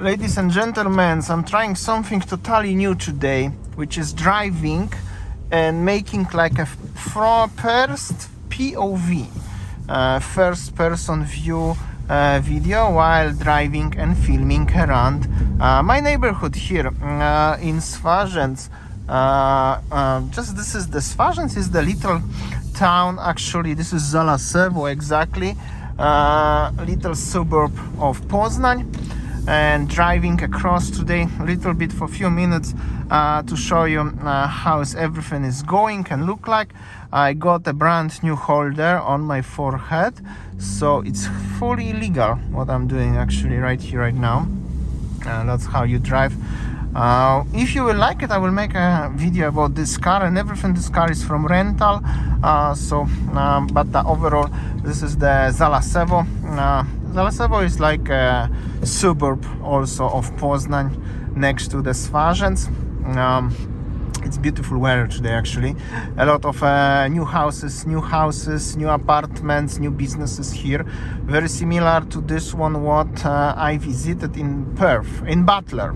Ladies and gentlemen, I'm trying something totally new today, which is driving and making like a first POV, first person view video while driving and filming around my neighborhood here in Swarzędz. This is the Swarzędz is the little town, actually. This is Zalasewo, exactly, little suburb of Poznan. And driving across today a little bit for a few minutes to show you how everything is going and look like. I got a brand new holder on my forehead, so it's fully legal what I'm doing actually right here, right now. That's how you drive. If you will like it, I will make a video about this car and everything. This car is from rental, but overall this is the Zalasewo. Zalasewo is like a suburb also of Poznan, next to the Swarzędz. It's beautiful weather today actually. A lot of new houses, new apartments, new businesses here. Very similar to this one what I visited in Perth, in Butler.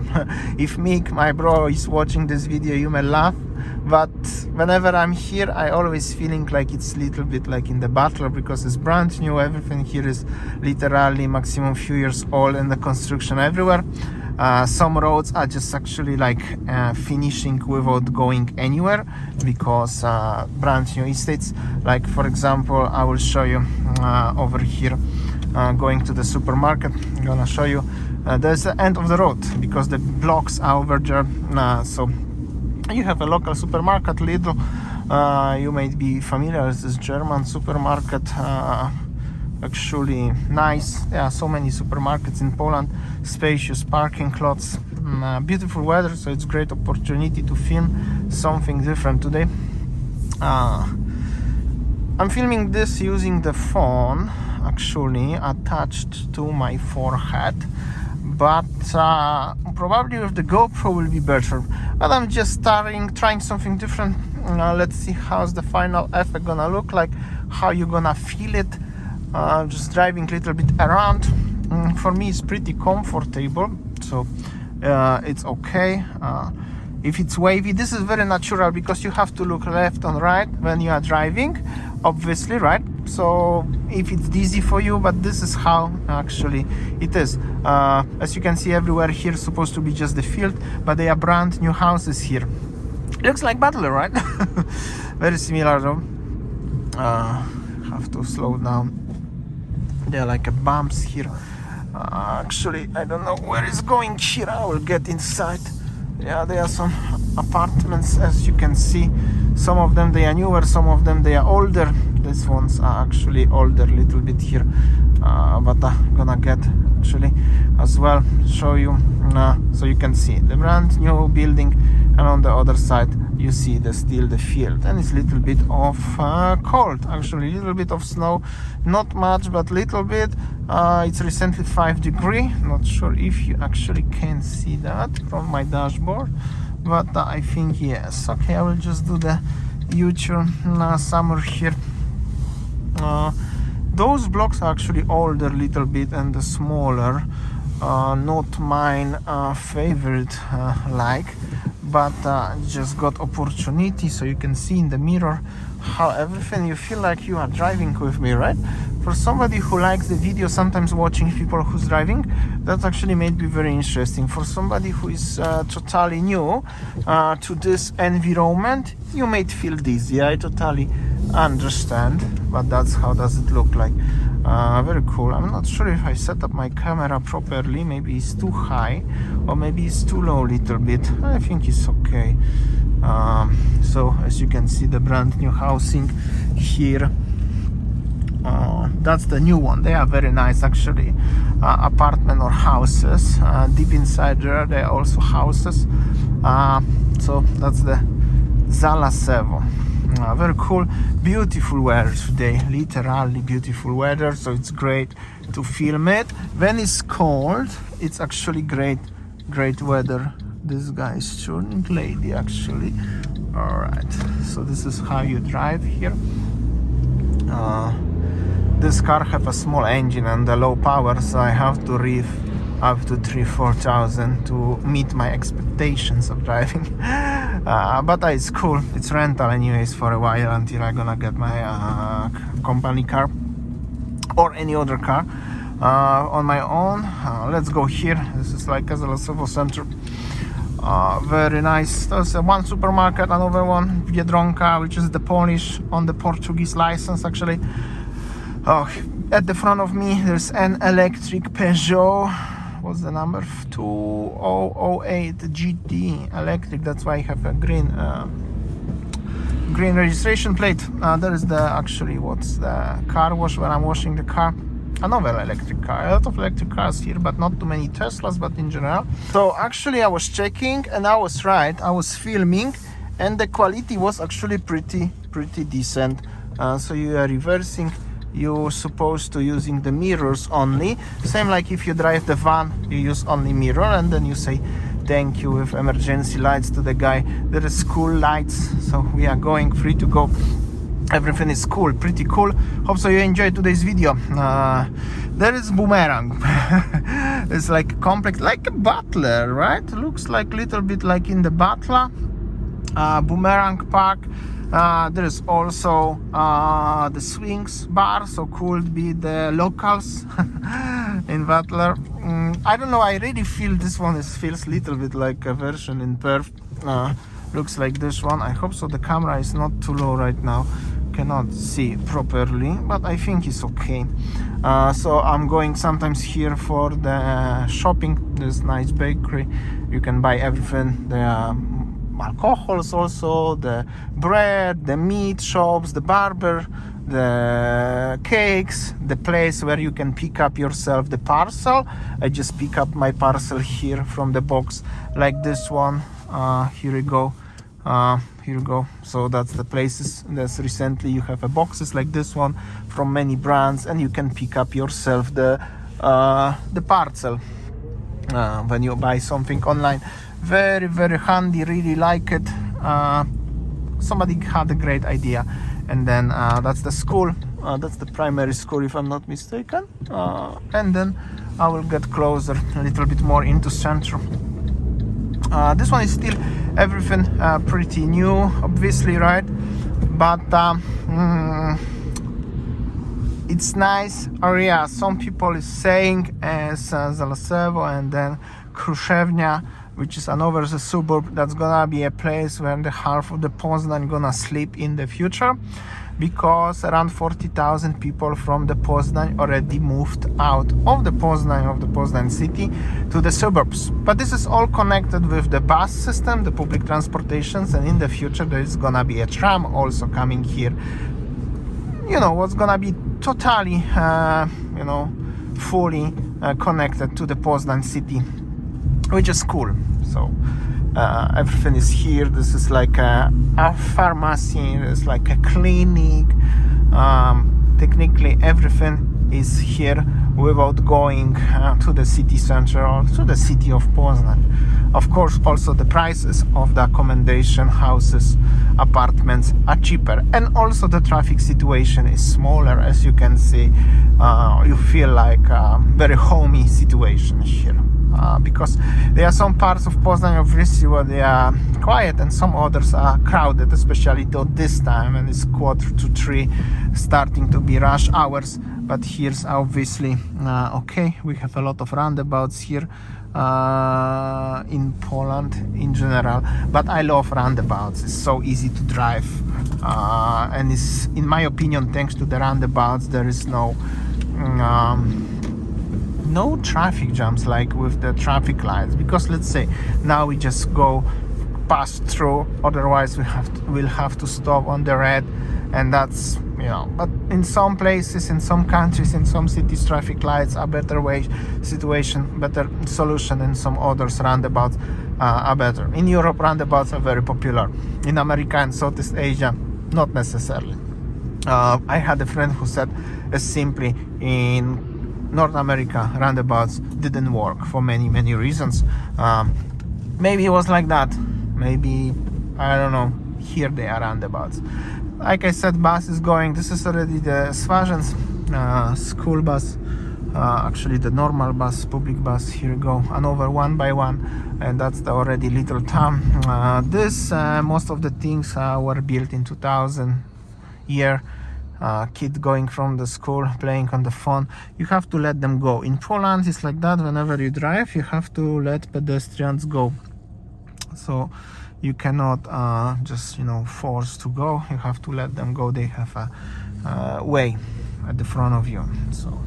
If Mick, my bro, is watching this video, you may laugh. But whenever I'm here, I always feeling like it's a little bit like in the Butler, because it's brand new. Everything here is literally maximum few years old, and the construction everywhere. Some roads are just actually like finishing without going anywhere, because brand new estates. Like for example, I will show you over here, going to the supermarket. I'm gonna show you there's the end of the road, because the blocks are over there. So you have a local supermarket, Lidl. You may be familiar with this German supermarket. Actually nice. Yeah, so many supermarkets in Poland, spacious parking lots, beautiful weather, so it's great opportunity to film something different today. I'm filming this using the phone actually attached to my forehead, but probably with the GoPro will be better. But I'm just trying something different. Let's see how's the final effect gonna look like, how you gonna feel it. Just driving a little bit around. For me it's pretty comfortable, so it's okay. If it's wavy, this is very natural, because you have to look left and right when you are driving, obviously, right? So if it's dizzy for you, but this is how actually it is. As you can see, everywhere here supposed to be just the field, but they are brand new houses here. Looks like Butler, right? Very similar though. Have to slow down. There are like bumps here. Actually, I don't know where it's going here. I will get inside. Yeah, there are some apartments, as you can see. Some of them they are newer, some of them they are older. These ones are actually older a little bit here, but I'm gonna get actually as well show you so you can see the brand new building, and on the other side you see still the field, and it's a little bit of cold, actually a little bit of snow, not much but little bit. It's recently 5 degrees. Not sure if you actually can see that from my dashboard, but I think yes. Okay, I will just do the YouTube summer here. Those blocks are actually older a little bit and the smaller, not mine favorite like, but just got opportunity, so you can see in the mirror how everything, you feel like you are driving with me, right? For somebody who likes the video, sometimes watching people who's driving, that actually made me very interesting. For somebody who is totally new to this environment, you may feel dizzy. I totally understand, but that's how does it look like. Very cool. I'm not sure if I set up my camera properly. Maybe it's too high, or maybe it's too low a little bit. I think it's okay. So as you can see, the brand new housing here, that's the new one. They are very nice actually, apartment or houses. Deep inside there are also houses. So that's the Zalasewo. Very cool, beautiful weather today, literally beautiful weather, so it's great to film it. When it's cold, it's actually great weather. This guy is turning lady actually. All right, so this is how you drive here. This car have a small engine and a low power, so I have to rev up to 3,000-4,000 to meet my expectations of driving. But it's cool. It's rental anyways for a while until I'm gonna get my company car or any other car on my own. Let's go here. This is like Zalasewo center. Very nice. There's one supermarket, another one, Biedronka, which is the Polish on the Portuguese license actually. At the front of me there's an electric Peugeot. What's the number? 2008 GT electric. That's why I have a green registration plate. There is what's the car wash where I'm washing the car. Another electric car. A lot of electric cars here, but not too many Teslas, but in general. So actually I was checking and I was right. I was filming and the quality was actually pretty decent. So you are reversing, you're supposed to using the mirrors only. Same like if you drive the van, you use only mirror and then you say thank you with emergency lights to the guy. There is cool lights, so we are going free to go. Everything is cool, pretty cool. Hope so you enjoyed today's video. There is boomerang. It's like complex, like a butler, right? Looks like little bit like in the butler. Boomerang park. There is also the swings bar, so could be the locals in Butler. I don't know, I really feel this one feels little bit like a version in Perth. Looks like this one. I hope so the camera is not too low right now, cannot see properly, but I think it's okay. So I'm going sometimes here for the shopping. There's nice bakery, you can buy everything. The alcohols also, the bread, the meat shops, the barber, the cakes, the place where you can pick up yourself the parcel. I just pick up my parcel here from the box like this one. Here we go. Here we go. So that's the places. That's recently you have boxes like this one from many brands, and you can pick up yourself the parcel when you buy something online. Very handy, really like it. Somebody had a great idea. And then that's the school, that's the primary school if I'm not mistaken. And then I will get closer a little bit more into central. This one is still everything pretty new, obviously, right? But it's nice area. Some people is saying as Zalasewo and then Kruszewnia, which is another suburb, that's gonna be a place where the half of the Poznan gonna sleep in the future, because around 40,000 people from the Poznan already moved out of the Poznan city to the suburbs. But this is all connected with the bus system, the public transportations, and in the future there is gonna be a tram also coming here. You know, what's gonna be totally, fully connected to the Poznan city, which is cool. So everything is here. This is like a pharmacy, it's like a clinic. Technically everything is here without going to the city center or to the city of Poznan. Of course, also the prices of the accommodation houses, apartments are cheaper, and also the traffic situation is smaller. As you can see, you feel like a very homey situation here. Because there are some parts of Poznan obviously where they are quiet and some others are crowded, especially till this time, and it's 2:45, starting to be rush hours. But here's obviously okay. We have a lot of roundabouts here in Poland in general, but I love roundabouts. It's so easy to drive, and it's, in my opinion, thanks to the roundabouts, there is no traffic jams like with the traffic lights. Because let's say now we just go pass through, otherwise we'll have to stop on the red, and that's, but in some places, in some countries, in some cities, traffic lights are better better solution, and some others roundabouts are better. In Europe, roundabouts are very popular. In America and Southeast Asia, not necessarily. I had a friend who said simply in North America roundabouts didn't work for many reasons. Maybe it was like that, maybe, I don't know. Here they are roundabouts. Like I said, bus is going. This is already the Swajan's school bus. actually the normal bus, public bus here go another one by one, and that's the already little town. This most of the things were built in 2000 year. Kid going from the school playing on the phone, you have to let them go. In Poland it's like that. Whenever you drive, you have to let pedestrians go, so you cannot just force to go. You have to let them go. They have a way at the front of you. So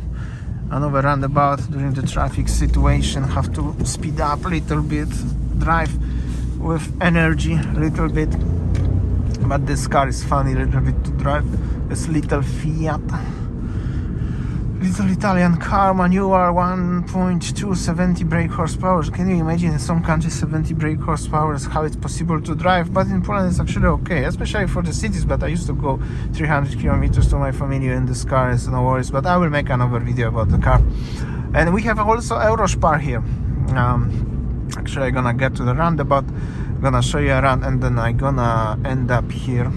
another roundabout. During the traffic situation, have to speed up a little bit, drive with energy a little bit. But this car is funny a little bit to drive. This little Fiat, little Italian car, manual, 1.2, 70 brake horsepower. Can you imagine in some countries 70 brake horsepower is how it's possible to drive? But in Poland it's actually okay, especially for the cities. But I used to go 300 kilometers to my family in this car, it's no worries. But I will make another video about the car. And we have also Eurospar here. Actually I'm gonna get to the roundabout, gonna show you around, and then I'm gonna end up here.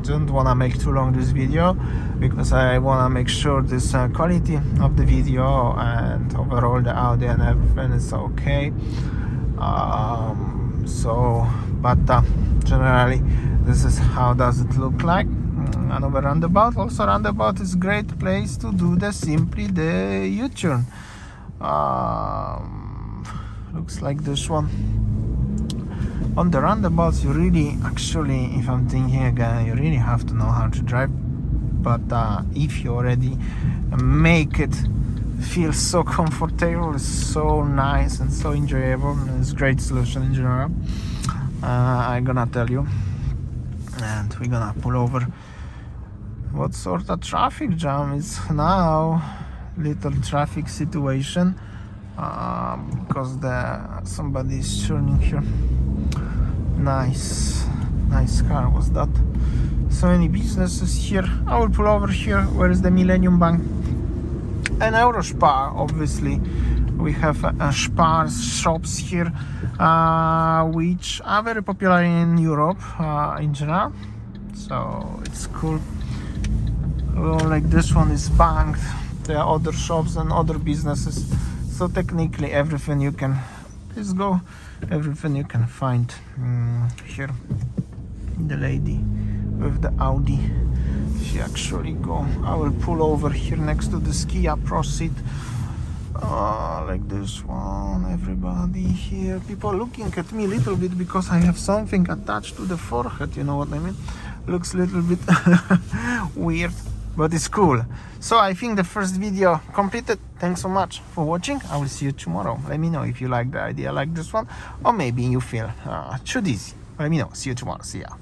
Don't wanna make too long this video because I wanna make sure this quality of the video and overall the audio and everything is okay. Generally this is how does it look like. Another roundabout. Also roundabout is great place to do the U-turn. Looks like this one. On the roundabouts, you really, actually, if I'm thinking again, you really have to know how to drive. But if you already make it feel so comfortable, it's so nice and so enjoyable, and it's a great solution in general. I'm gonna tell you, and we're gonna pull over. What sort of traffic jam is now? Little traffic situation because somebody is turning here. Nice car was that. So many businesses here. I will pull over here. Where is the Millennium Bank? And Eurospar, obviously. We have Spar shops here, which are very popular in Europe in general. So it's cool. Like this one is banked. There are other shops and other businesses. So technically everything you can, please go, everything you can find here. The lady with the Audi, she actually go. I will pull over here next to the Kia Proceed. Like this one. Everybody here, people looking at me a little bit because I have something attached to the forehead, you know what I mean? Looks a little bit weird, but it's cool. So I think the first video completed. Thanks so much for watching. I will see you tomorrow. Let me know if you like the idea like this one, or maybe you feel too dizzy. Let me know. See you tomorrow. See ya.